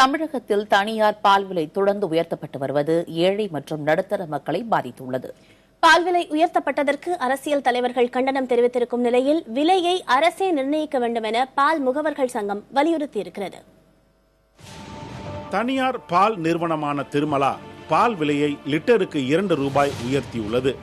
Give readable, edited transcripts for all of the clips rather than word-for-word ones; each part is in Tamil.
தமிழகத்தில் தனியார் பால் விலை தொடர்ந்து உயர்த்தப்பட்டு வருவது ஏழை மற்றும் நடுத்தர மக்களை பாதித்துள்ளது. பால் விலை உயர்த்தப்பட்டதற்கு அரசியல் தலைவர்கள் கண்டனம் தெரிவித்திருக்கும் நிலையில் விலையை அரசே நிர்ணயிக்க வேண்டும் என பால் முகவர்கள் சங்கம் வலியுறுத்தியிருக்கிறது. தனியார் பால் நிறுவனமான திருமலா பால் விலையை லிட்டருக்கு 2 ரூபாய் உயர்த்தியுள்ளது.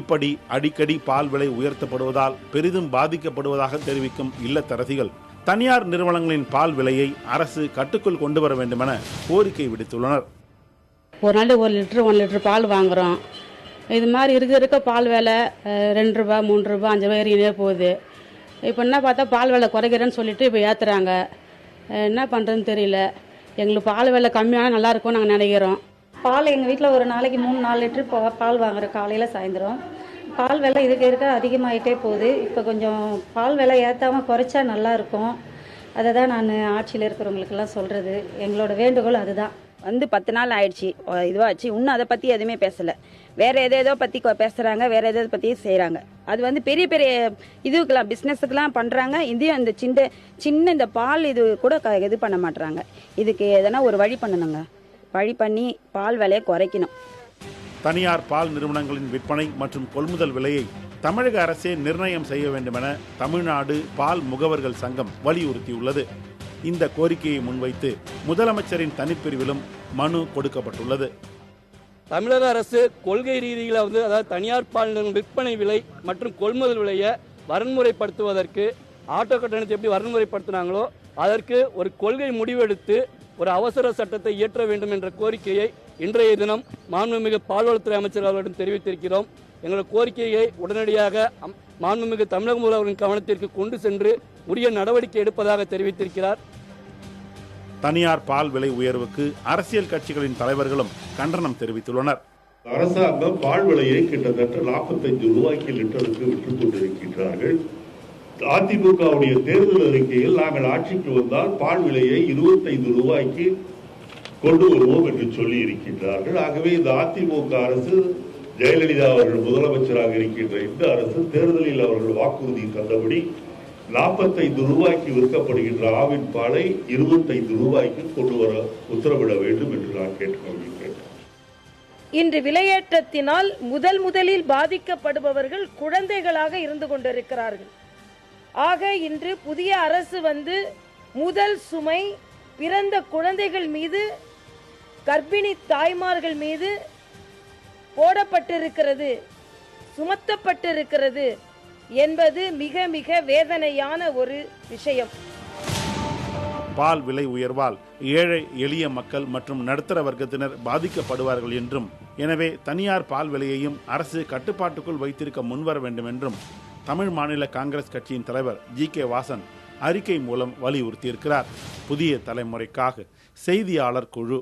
இப்படி அடிக்கடி பால் விலை உயர்த்தப்படுவதால் பெரிதும் பாதிக்கப்படுவதாக தெரிவிக்கும் இல்லத்தரசிகள் தனியார் நிறுவனங்களின் பால் விலையை அரசு கட்டுக்குள் கொண்டு வர வேண்டும் என கோரிக்கை விடுத்துள்ளனர். ஒரு நாளைக்கு 1 லிட்டர் பால் வாங்குறோம். இது மாதிரி இருக்க பால் விலை 2 ரூபாய் 3 ரூபாய் 5 ரூபாய் ஏறினே போகுது. இப்போ என்ன பார்த்தா பால் விலை குறைக்கிறேன்னு சொல்லிட்டு இப்போ ஏற்றுறாங்க. என்ன பண்ணுறதுன்னு தெரியல. எங்களுக்கு பால் விலை கம்மியான நல்லா இருக்கும்னு நாங்கள் நினைக்கிறோம். பால் எங்கள் வீட்டில் ஒரு நாளைக்கு 3-4 லிட்டர் பால் வாங்குறோம் காலையில் சாயந்தரம். பால் விலை இருக்க அதிகமாகிட்டே போகுது. இப்போ கொஞ்சம் பால் விலை ஏற்றாமல் குறைச்சா நல்லா இருக்கும். அதை தான் நான் ஆட்சியில் இருக்கிறவங்களுக்கெல்லாம் சொல்கிறது. எங்களோட வேண்டுகோள் அதுதான். 10 நாள் ஆயிடுச்சு இதுவாச்சு, இன்னும் அதை பற்றி எதுவுமே பேசலை. வேறு எதோ பற்றி பேசுகிறாங்க, வேறு எதோ பற்றி செய்கிறாங்க. அது பெரிய பெரிய இதுக்கெல்லாம் பிஸ்னஸுக்கெல்லாம் பண்ணுறாங்க. இதையும் இந்த சின்ன இந்த பால் இது கூட இது பண்ண மாட்டுறாங்க. இதுக்கு எதனா ஒரு வழி பண்ணணுங்க. வழி பண்ணி பால் விலையை குறைக்கணும். தனியார் பால் நிறுவனங்களின் விற்பனை மற்றும் கொள்முதல் விலையை தமிழக அரசே நிர்ணயம் செய்ய வேண்டும் என தமிழ்நாடு பால் முகவர்கள் சங்கம் வலியுறுத்தியுள்ளது. இந்த கோரிக்கையை முன்வைத்து முதலமைச்சரின் தனிப்பிரிவிலும் மனு கொடுக்கப்பட்டுள்ளது. தமிழக அரசு கொள்கை ரீதியில் அதாவது தனியார் பால் விற்பனை விலை மற்றும் கொள்முதல் விலையை வரன்முறைப்படுத்துவதற்கு ஆட்டோ கட்டணத்தை எப்படி வரன்முறைப்படுத்தினாங்களோ அதற்கு ஒரு கொள்கை முடிவெடுத்து ஒரு அவசர சட்டத்தை இயற்ற வேண்டும் என்ற கோரிக்கையை இன்றைய தினம் மாண்புமிகு பால்வளத்துறை அமைச்சர் அவர்களிடம் தெரிவித்திருக்கிறோம். எங்களோட கோரிக்கையை உடனடியாக மாண்புமிகு தமிழக முதல்வரின் கவனத்திற்கு கொண்டு சென்று உரிய நடவடிக்கை எடுப்பதாக தெரிவித்திருக்கிறார். தனியார் பால் விலை உயர்வுக்கு அரசியல் கட்சிகளின் தலைவர்களும் கண்டனம் தெரிவித்துள்ளனர். அரசாங்கம் பால் விலையை கிட்டத்தட்ட 45 ரூபாய்க்கு லிட்டருக்கு விற்றுக் கொண்டிருக்கின்றார்கள். அதிமுகவுடைய தேர்தல் அறிக்கையில் நாங்கள் ஆட்சிக்கு வந்தால் பால் விலையை 25 ரூபாய்க்கு கொண்டு வருவோம் என்று சொல்லி இருக்கின்றார்கள். ஆகவே இந்த அதிமுக அரசு, ஜெயலலிதா அவர்கள் முதலமைச்சராக இருக்கின்ற இந்த அரசு தேர்தலில் அவர்கள் வாக்குறுதி தந்தபடி 45 ரூபாய்க்கு விற்கப்படுகின்ற ஆவின் பாலை 25 ரூபாய்க்கு கொண்டு வர உத்தரவிட வேண்டும் என்று நான் கேட்டுக்கொள்கிறேன். இன்று விலையேற்றத்தினால் முதலில் பாதிக்கப்படுபவர்கள் குழந்தைகளாக இருந்து கொண்டிருக்கிறார்கள். ஆக இன்று புதிய அரசு முதல் சுமை பிறந்த குழந்தைகள் மீது, கர்ப்பிணி தாய்மார்கள் மீது போடப்பட்டிருக்கிறது, சுமத்தப்பட்டிருக்கிறது என்பது மிக மிக வேதனையான ஒரு விஷயம். பால் விலை உயர்வால் ஏழை எளிய மக்கள் மற்றும் நடுத்தர வர்க்கத்தினர் பாதிக்கப்படுவார்கள் என்றும், எனவே தனியார் பால் விலையையும் அரசு கட்டுப்பாட்டுக்குள் வைத்திருக்க முன்வர வேண்டும் என்றும் தமிழ் மாநில காங்கிரஸ் கட்சியின் தலைவர் ஜி.கே. வாசன் அறிக்கை மூலம் வலியுறுத்தியிருக்கிறார். புதிய தலைமுறைக்காக செய்தியாளர் குழு.